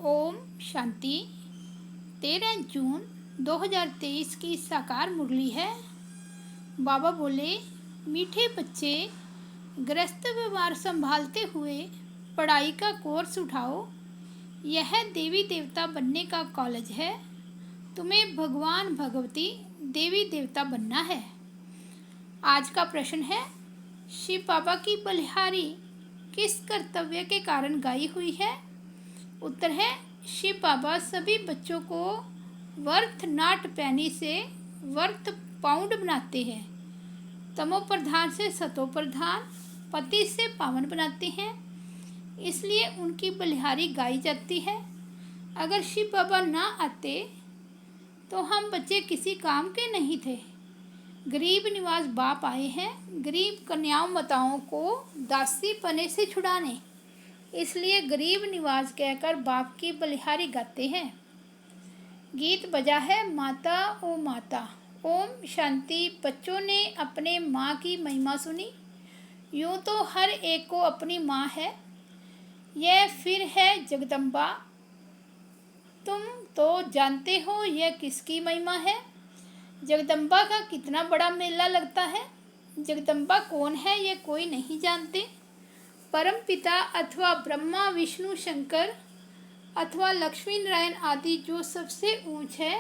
ओम शांति। 13 जून 2023 की साकार मुरली है। बाबा बोले, मीठे बच्चे, गृहस्थ व्यवहार संभालते हुए पढ़ाई का कोर्स उठाओ। यह देवी देवता बनने का कॉलेज है। तुम्हें भगवान भगवती देवी देवता बनना है। आज का प्रश्न है, शिव बाबा की बलिहारी किस कर्तव्य के कारण गाई हुई है? उत्तर है, शिव बाबा सभी बच्चों को वर्थ नाट पैनी से वर्थ पाउंड बनाते हैं। तमो प्रधान से सतो प्रधान, पति से पावन बनाते हैं। इसलिए उनकी बलिहारी गाई जाती है। अगर शिव बाबा ना आते तो हम बच्चे किसी काम के नहीं थे। गरीब निवास बाप आए हैं गरीब कन्याओं माताओं को दासी पने से छुड़ाने। इसलिए गरीब निवाज कहकर बाप की बलिहारी गाते हैं। गीत बजा है माता ओ माता। ओम शांति। बच्चों ने अपने माँ की महिमा सुनी। यूँ तो हर एक को अपनी माँ है। यह फिर है जगदम्बा। तुम तो जानते हो यह किसकी महिमा है। जगदम्बा का कितना बड़ा मेला लगता है। जगदम्बा कौन है यह कोई नहीं जानते। परम पिता अथवा ब्रह्मा विष्णु शंकर अथवा लक्ष्मी नारायण आदि जो सबसे ऊंच है,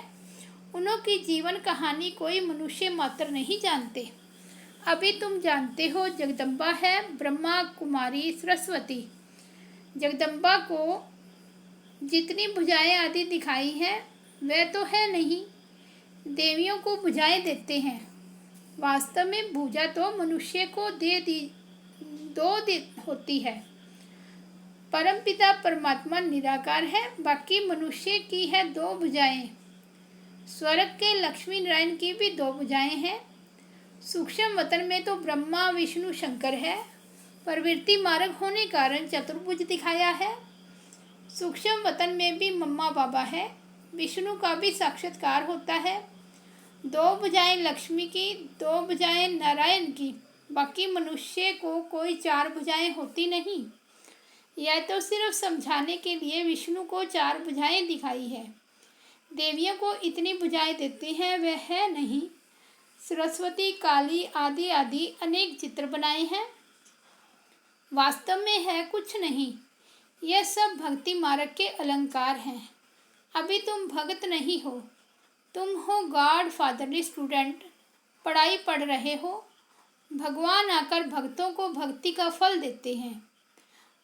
उनकी जीवन कहानी कोई मनुष्य मात्र नहीं जानते। अभी तुम जानते हो जगदम्बा है ब्रह्मा कुमारी सरस्वती। जगदम्बा को जितनी भुजाएं आदि दिखाई है वह तो है नहीं, देवियों को भुजाएं देते हैं। वास्तव में भुजा तो मनुष्य को दो होती है। परमपिता परमात्मा निराकार है, बाकी मनुष्य की है दो भुजाएं। स्वर्ग के लक्ष्मी नारायण की भी दो भुजाएं हैं। सूक्ष्म वतन में तो ब्रह्मा विष्णु शंकर है। प्रवृत्ति मार्ग होने कारण चतुर्भुज दिखाया है। सूक्ष्म वतन में भी मम्मा बाबा है। विष्णु का भी साक्षात्कार होता है। दो भुजाएं लक्ष्मी की, दो भुजाएं नारायण की। बाकी मनुष्य को कोई चार भुजाएं होती नहीं। यह तो सिर्फ समझाने के लिए विष्णु को चार भुजाएं दिखाई है। देवियों को इतनी भुजाएं देते हैं वह है नहीं। सरस्वती काली आदि आदि अनेक चित्र बनाए हैं। वास्तव में है कुछ नहीं। यह सब भक्ति मार्ग के अलंकार हैं। अभी तुम भगत नहीं हो, तुम हो गॉड फादरली स्टूडेंट। पढ़ाई पढ़ रहे हो। भगवान आकर भक्तों को भक्ति का फल देते हैं।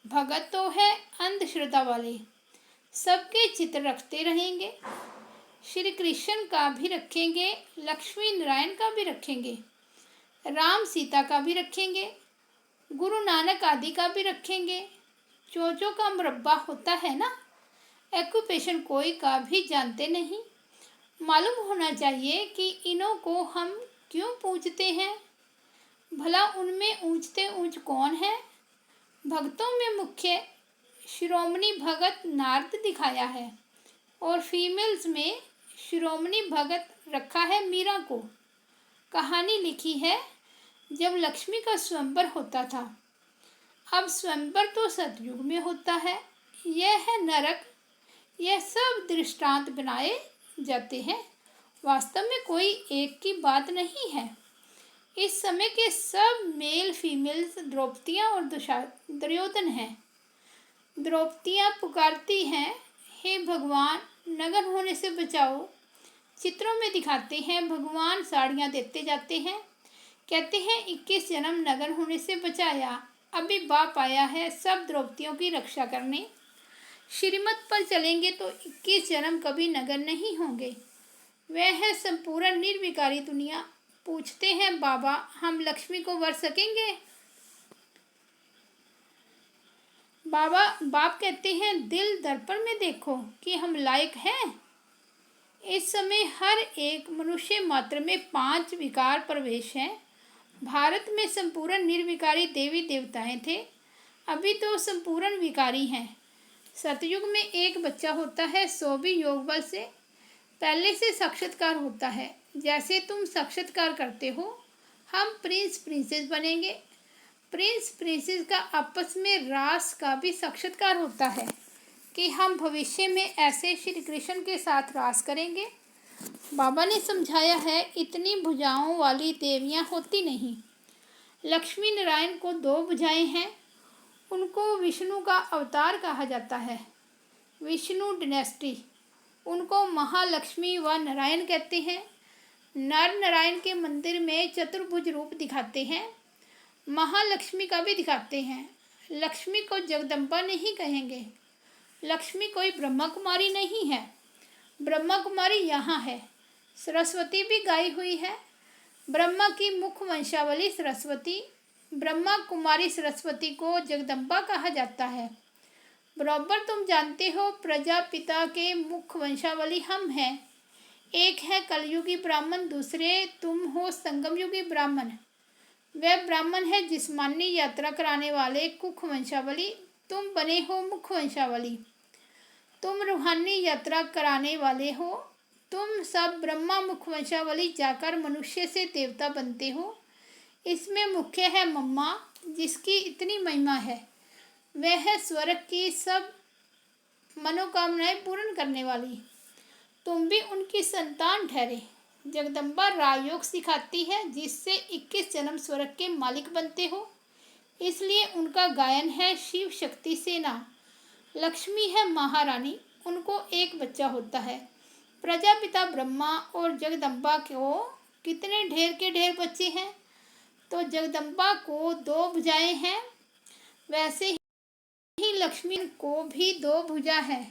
भगत तो है अंधश्रद्धा वाले, सबके चित्र रखते रहेंगे। श्री कृष्ण का भी रखेंगे, लक्ष्मी नारायण का भी रखेंगे, राम सीता का भी रखेंगे, गुरु नानक आदि का भी रखेंगे। चोचों का मुरब्बा होता है ना। एक्यूपेशन कोई का भी जानते नहीं। मालूम होना चाहिए कि इन्हों को हम क्यों पूजते हैं। भला उनमें ऊंचते ऊंच कौन है। भक्तों में मुख्य शिरोमणि भगत नारद दिखाया है और फीमेल्स में शिरोमणि भगत रखा है मीरा को। कहानी लिखी है जब लक्ष्मी का स्वयंवर होता था। अब स्वयंवर तो सतयुग में होता है। यह है नरक। यह सब दृष्टांत बनाए जाते हैं। वास्तव में कोई एक की बात नहीं है। इस समय के सब मेल फीमेल्स द्रौपदियाँ और दुर्योधन हैं। द्रौपदियाँ पुकारती हैं, हे भगवान नग्न होने से बचाओ। चित्रों में दिखाते हैं भगवान साड़ियाँ देते जाते हैं। कहते हैं 21 जन्म नग्न होने से बचाया। अभी बाप आया है सब द्रौपदियों की रक्षा करने। श्रीमत पर चलेंगे तो 21 जन्म कभी नग्न नहीं होंगे। वह है संपूर्ण निर्विकारी दुनिया। पूछते हैं बाबा, हम लक्ष्मी को वर सकेंगे। बाप कहते हैं दिल दर्पण में देखो कि हम लायक हैं। इस समय हर एक मनुष्य मात्र में 5 विकार प्रवेश हैं। भारत में संपूर्ण निर्विकारी देवी देवताएं थे, अभी तो संपूर्ण विकारी हैं। सतयुग में एक बच्चा होता है, सो भी योग बल से। पहले से साक्षात्कार होता है। जैसे तुम साक्षात्कार करते हो, हम प्रिंस प्रिंसेस बनेंगे। प्रिंस प्रिंसेस का आपस में रास का भी साक्षात्कार होता है। कि हम भविष्य में ऐसे श्री कृष्ण के साथ रास करेंगे। बाबा ने समझाया है, इतनी भुजाओं वाली देवियाँ होती नहीं। लक्ष्मी नारायण को 2 भुजाएं हैं। उनको विष्णु का अवतार कहा जाता है। विष्णु डिनेस्टी। उनको महालक्ष्मी व नारायण कहते हैं। नर नारायण के मंदिर में चतुर्भुज रूप दिखाते हैं। महालक्ष्मी का भी दिखाते हैं। लक्ष्मी को जगदम्बा नहीं कहेंगे। लक्ष्मी कोई ब्रह्मा कुमारी नहीं है। ब्रह्मा कुमारी यहाँ है। सरस्वती भी गाई हुई है। ब्रह्मा की मुख्य वंशावली सरस्वती। ब्रह्मा कुमारी सरस्वती को जगदम्बा कहा जाता है। बराबर तुम जानते हो, प्रजापिता के मुख्य वंशावली हम हैं। एक है कलयुगी ब्राह्मण, दूसरे तुम हो संगम युगी ब्राह्मण। वह ब्राह्मण है जिस्मानी यात्रा कराने वाले कुख वंशावली। तुम बने हो मुख्य वंशावली। तुम रूहानी यात्रा कराने वाले हो। तुम सब ब्रह्मा मुख्य वंशावली जाकर मनुष्य से देवता बनते हो। इसमें मुख्य है मम्मा, जिसकी इतनी महिमा है। वह है स्वर्ग की सब मनोकामनाएं पूर्ण करने वाली। तुम भी उनकी संतान ठहरे। जगदम्बा राजयोग सिखाती है, जिससे 21 जन्म स्वर्ग के मालिक बनते हो। इसलिए उनका गायन है शिव शक्ति सेना। लक्ष्मी है महारानी। उनको एक बच्चा होता है। प्रजापिता ब्रह्मा और जगदम्बा को कितने ढेर के ढेर बच्चे हैं। तो जगदम्बा को 2 भुजाएं हैं। वैसे ही लक्ष्मी को भी 2 भुजा है।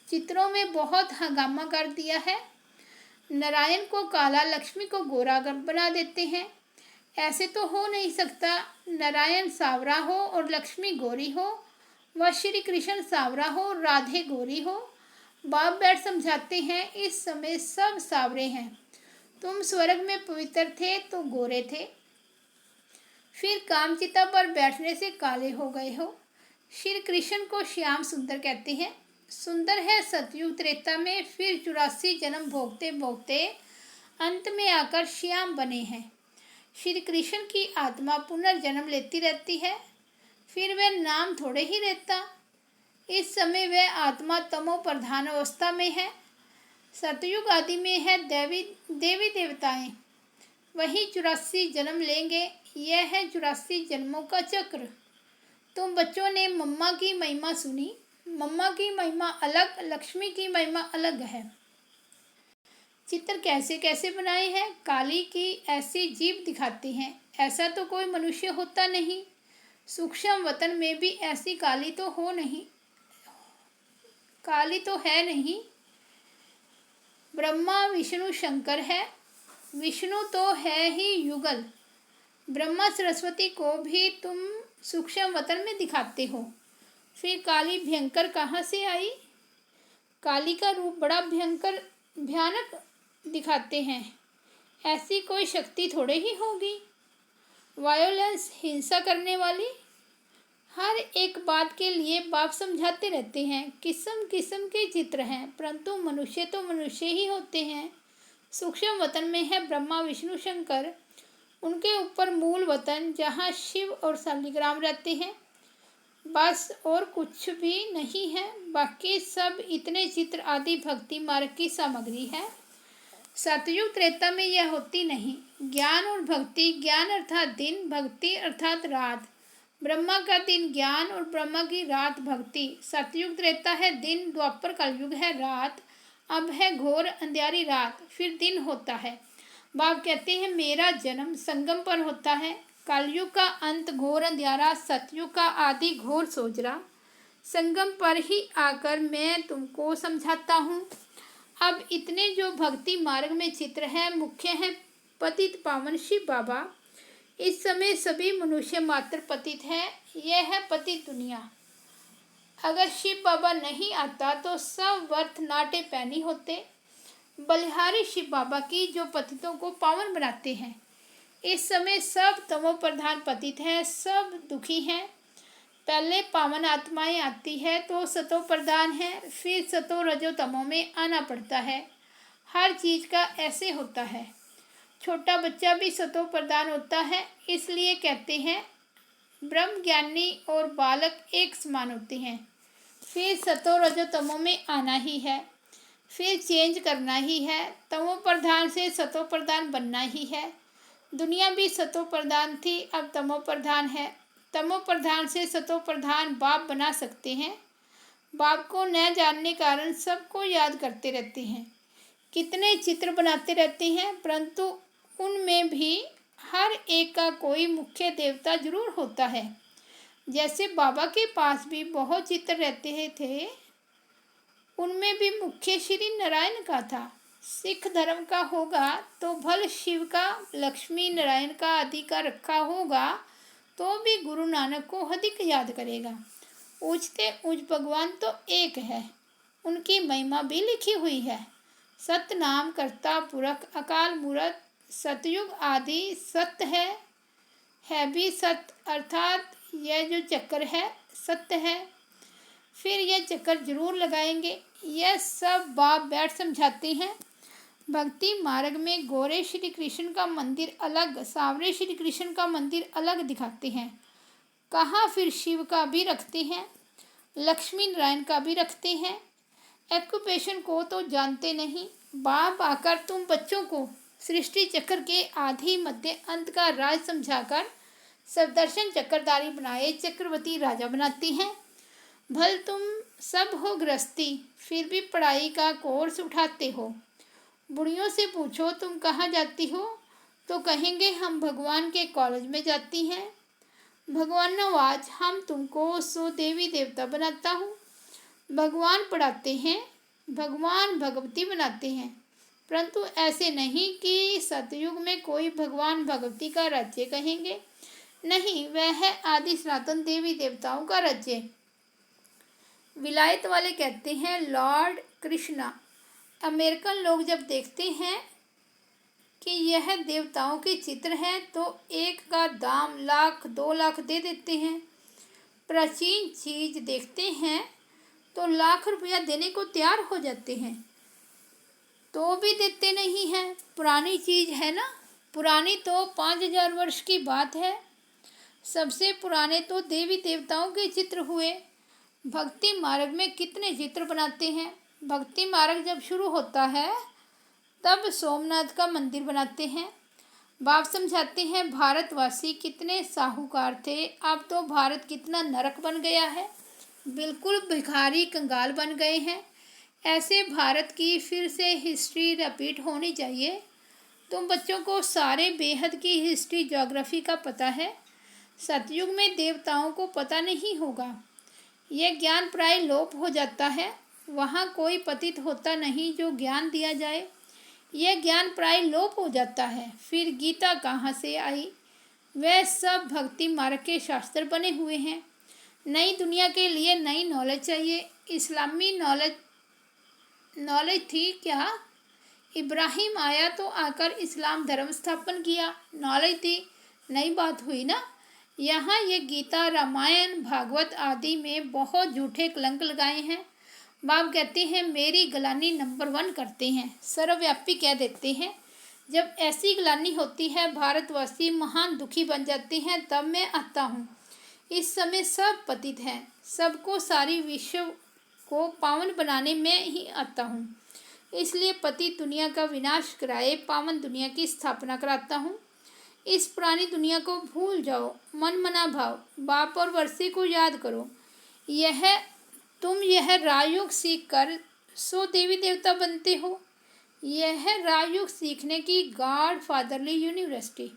चित्रों में बहुत हंगामा कर दिया है। नारायण को काला, लक्ष्मी को गोरा बना देते हैं। ऐसे तो हो नहीं सकता। नारायण सावरा हो और लक्ष्मी गोरी हो, व श्री कृष्ण सावरा हो, राधे गोरी हो। बाप बैठ समझाते हैं, इस समय सब सावरे हैं। तुम स्वर्ग में पवित्र थे तो गोरे थे, फिर कामचिता पर बैठने से काले हो गए हो। श्री कृष्ण को श्याम सुंदर कहते हैं। सुंदर है सतयुग त्रेता में, फिर 84 जन्म भोगते भोगते अंत में आकर श्याम बने हैं। श्री कृष्ण की आत्मा पुनर्जन्म लेती रहती है, फिर वह नाम थोड़े ही रहता। इस समय वह आत्मा तमो प्रधान अवस्था में है। सतयुग आदि में है देवी देवताएं, वही 84 जन्म लेंगे। यह है 84 जन्मों का चक्र। तुम बच्चों ने मम्मा की महिमा सुनी। मम्मा की महिमा अलग, लक्ष्मी की महिमा अलग है। चित्र कैसे कैसे बनाए हैं। काली की ऐसी जीभ दिखाते हैं। ऐसा तो कोई मनुष्य होता नहीं। सूक्ष्म वतन में भी ऐसी काली तो हो नहीं, काली तो है नहीं। ब्रह्मा विष्णु शंकर है। विष्णु तो है ही युगल। ब्रह्मा सरस्वती को भी तुम सूक्ष्म वतन में दिखाते हो। फिर काली भयंकर कहाँ से आई। काली का रूप बड़ा भयानक दिखाते हैं। ऐसी कोई शक्ति थोड़े ही होगी। वायोलेंस, हिंसा करने वाली। हर एक बात के लिए बाप समझाते रहते हैं। किस्म किस्म के चित्र हैं, परंतु मनुष्य तो मनुष्य ही होते हैं। सूक्ष्म वतन में है ब्रह्मा विष्णु शंकर। उनके ऊपर मूल वतन, जहाँ शिव और शालिग्राम रहते हैं। बस और कुछ भी नहीं है। बाकी सब इतने चित्र आदि भक्ति मार्ग की सामग्री है। सतयुग त्रेता में यह होती नहीं। ज्ञान और भक्ति, ज्ञान अर्थात दिन, भक्ति अर्थात रात। ब्रह्मा का दिन ज्ञान और ब्रह्मा की रात भक्ति। सतयुग त्रेता है दिन, द्वापर कलयुग है रात। अब है घोर अंधियारी रात, फिर दिन होता है। बाप कहते हैं, मेरा जन्म संगम पर होता है। कलयुग का अंत घोर अंधियारा, सतयुग का आदि घोर सोजरा। संगम पर ही आकर मैं तुमको समझाता हूँ। अब इतने जो भक्ति मार्ग में चित्र है, मुख्य है पतित पावन शिव बाबा। इस समय सभी मनुष्य मात्र पतित है। यह है पतित दुनिया। अगर शिव बाबा नहीं आता तो सब वर्थ नाटे पैनी होते। बलिहारी शिव बाबा की, जो पतितों को पावन बनाते हैं। इस समय सब तमो प्रधान पतित हैं, सब दुखी हैं। पहले पावन आत्माएं आती है तो सतो प्रधान है, फिर सतो रजो तमो में आना पड़ता है। हर चीज़ का ऐसे होता है। छोटा बच्चा भी सतो प्रधान होता है। इसलिए कहते हैं ब्रह्म ज्ञानी और बालक एक समान होते हैं। फिर सतो रजो तमो में आना ही है, फिर चेंज करना ही है। तमो प्रधान से सतो प्रधान बनना ही है। दुनिया भी सतो प्रधान थी, अब तमो प्रधान है। तमो प्रधान से सतो प्रधान बाप बना सकते हैं। बाप को न जानने कारण सबको याद करते रहते हैं, कितने चित्र बनाते रहते हैं, परंतु उनमें भी हर एक का कोई मुख्य देवता जरूर होता है। जैसे बाबा के पास भी बहुत चित्र रहते थे, उनमें भी मुख्य श्री नारायण का था। सिख धर्म का होगा तो भल शिव का, लक्ष्मी नारायण का आदि का रखा होगा तो भी गुरु नानक को अधिक याद करेगा। ऊंचते ऊंच भगवान तो एक है, उनकी महिमा भी लिखी हुई है। सतनाम करता पुरख अकाल मूरत, सतयुग आदि सत्य है भी सत्य, अर्थात यह जो चक्र है सत्य है। फिर यह चक्कर जरूर लगाएंगे। यह सब बाप बैठ समझाते हैं। भक्ति मार्ग में गोरे श्री कृष्ण का मंदिर अलग, सांवरे श्री कृष्ण का मंदिर अलग दिखाते हैं। कहाँ फिर शिव का भी रखते हैं, लक्ष्मी नारायण का भी रखते हैं। एक्यूपेशन को तो जानते नहीं। बाप आकर तुम बच्चों को सृष्टि चक्र के आदि मध्य अंत का राज समझाकर सदर्शन चक्रधारी बनाए चक्रवर्ती राजा बनाते हैं। भल तुम सब हो गृहस्थी, फिर भी पढ़ाई का कोर्स उठाते हो। बुढ़ियों से पूछो तुम कहाँ जाती हो, तो कहेंगे हम भगवान के कॉलेज में जाती हैं। भगवान नवाज हम तुमको सो देवी देवता बनाता हूँ। भगवान पढ़ाते हैं, भगवान भगवती बनाते हैं, परंतु ऐसे नहीं कि सतयुग में कोई भगवान भगवती का राज्य कहेंगे। नहीं, वह है आदि सनातन देवी देवताओं का राज्य। विलायत वाले कहते हैं लॉर्ड कृष्णा। अमेरिकन लोग जब देखते हैं कि यह देवताओं के चित्र हैं तो एक का दाम 1,00,000 2,00,000 दे देते हैं। प्राचीन चीज देखते हैं तो ₹1,00,000 देने को तैयार हो जाते हैं, तो भी देते नहीं हैं। पुरानी चीज है ना, पुरानी तो 5,000 वर्ष की बात है। सबसे पुराने तो देवी देवताओं के चित्र हुए। भक्ति मार्ग में कितने चित्र बनाते हैं। भक्ति मार्ग जब शुरू होता है तब सोमनाथ का मंदिर बनाते हैं। बाप समझाते हैं भारतवासी कितने साहूकार थे, अब तो भारत कितना नरक बन गया है, बिल्कुल भिखारी कंगाल बन गए हैं। ऐसे भारत की फिर से हिस्ट्री रिपीट होनी चाहिए। तुम बच्चों को सारे बेहद की हिस्ट्री ज्योग्राफी का पता है, सतयुग में देवताओं को पता नहीं होगा। यह ज्ञान प्राय लोप हो जाता है, वहाँ कोई पतित होता नहीं जो ज्ञान दिया जाए। यह ज्ञान प्राय लोप हो जाता है। फिर गीता कहाँ से आई, वह सब भक्ति मार्ग के शास्त्र बने हुए हैं। नई दुनिया के लिए नई नॉलेज चाहिए। इस्लामी नॉलेज थी क्या? इब्राहिम आया तो आकर इस्लाम धर्म स्थापन किया, नॉलेज थी, नई बात हुई ना। यहाँ ये गीता रामायण भागवत आदि में बहुत झूठे कलंक लगाए हैं। बाप कहते हैं मेरी गलानी नंबर 1 करते हैं, सर्वव्यापी कह देते हैं। जब ऐसी गलानी होती है भारतवासी महान दुखी बन जाते हैं, तब मैं आता हूँ। इस समय सब पतित हैं, सबको सारी विश्व को पावन बनाने में ही आता हूँ। इसलिए पतित दुनिया का विनाश कराए पावन दुनिया की स्थापना कराता हूँ। इस पुरानी दुनिया को भूल जाओ, मन मना भाव, बाप और वर्षे को याद करो। यह राजयोग सीख कर सो देवी देवता बनते हो। यह राजयोग सीखने की गॉड फादरली यूनिवर्सिटी।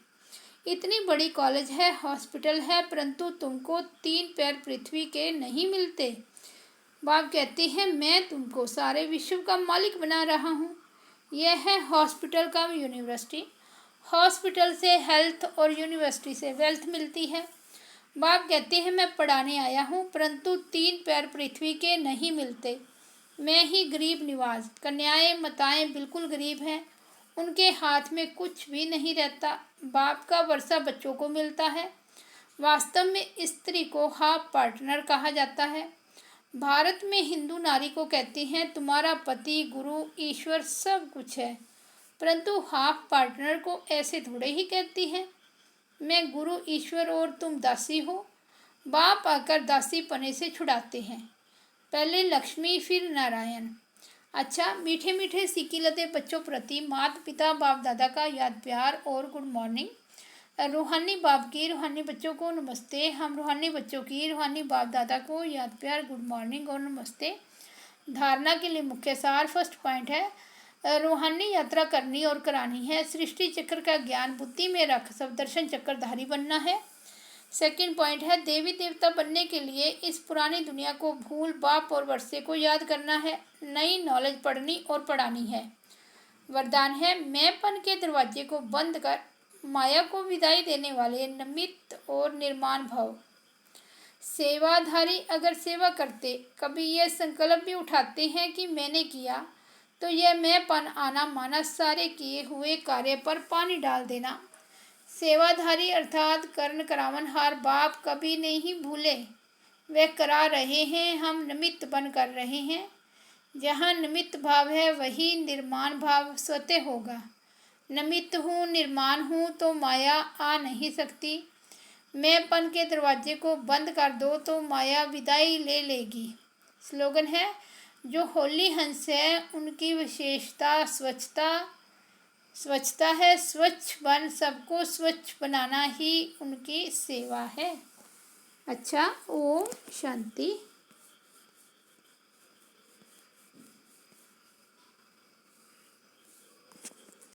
इतनी बड़ी कॉलेज है, हॉस्पिटल है, परंतु तुमको 3 पैर पृथ्वी के नहीं मिलते। बाप कहते हैं मैं तुमको सारे विश्व का मालिक बना रहा हूँ। यह है हॉस्पिटल का यूनिवर्सिटी। हॉस्पिटल से हेल्थ और यूनिवर्सिटी से वेल्थ मिलती है। बाप कहते हैं मैं पढ़ाने आया हूँ, परंतु 3 पैर पृथ्वी के नहीं मिलते। मैं ही गरीब निवाज, कन्याएं माताएं बिल्कुल गरीब हैं, उनके हाथ में कुछ भी नहीं रहता। बाप का वर्षा बच्चों को मिलता है। वास्तव में स्त्री को हाफ पार्टनर कहा जाता है। भारत में हिंदू नारी को कहते हैं तुम्हारा पति गुरु ईश्वर सब कुछ है, परंतु हाफ पार्टनर को ऐसे थोड़े ही कहती है। मैं गुरु ईश्वर और तुम दासी हो। बाप आकर दासी पने से छुड़ाते हैं। पहले लक्ष्मी फिर नारायण। अच्छा, मीठे मीठे सीखी लते बच्चों प्रति माता पिता बाप दादा का याद प्यार और गुड मॉर्निंग। रूहानी बाप की रूहानी बच्चों को नमस्ते। हम रूहानी बच्चों की रूहानी बाप दादा को याद प्यार गुड मॉर्निंग और नमस्ते। धारणा के लिए मुख्य सार फर्स्ट पॉइंट है रूहानी यात्रा करनी और करानी है। सृष्टि चक्र का ज्ञान बुद्धि में रख सब दर्शन चक्रधारी बनना है। सेकंड पॉइंट है देवी देवता बनने के लिए इस पुरानी दुनिया को भूल बाप और वर्षे को याद करना है, नई नॉलेज पढ़नी और पढ़ानी है। वरदान है मैंपन के दरवाजे को बंद कर माया को विदाई देने वाले नमित और निर्माण भाव। सेवाधारी अगर सेवा करते कभी यह संकल्प भी उठाते हैं कि मैंने किया, तो यह मैंपन आना माना सारे किए हुए कार्य पर पानी डाल देना। सेवाधारी अर्थात कर्ण करावनहार बाप कभी नहीं भूले, वे करा रहे हैं, हम निमित्त बन कर रहे हैं। जहाँ निमित्त भाव है वही निर्माण भाव स्वतः होगा। निमित्त हूँ निर्माण हूँ तो माया आ नहीं सकती। मैंपन के दरवाजे को बंद कर दो तो माया विदाई ले लेगी। स्लोगन है जो होली हंस है उनकी विशेषता स्वच्छता है। स्वच्छ बन सबको स्वच्छ बनाना ही उनकी सेवा है। अच्छा, ओम शांति।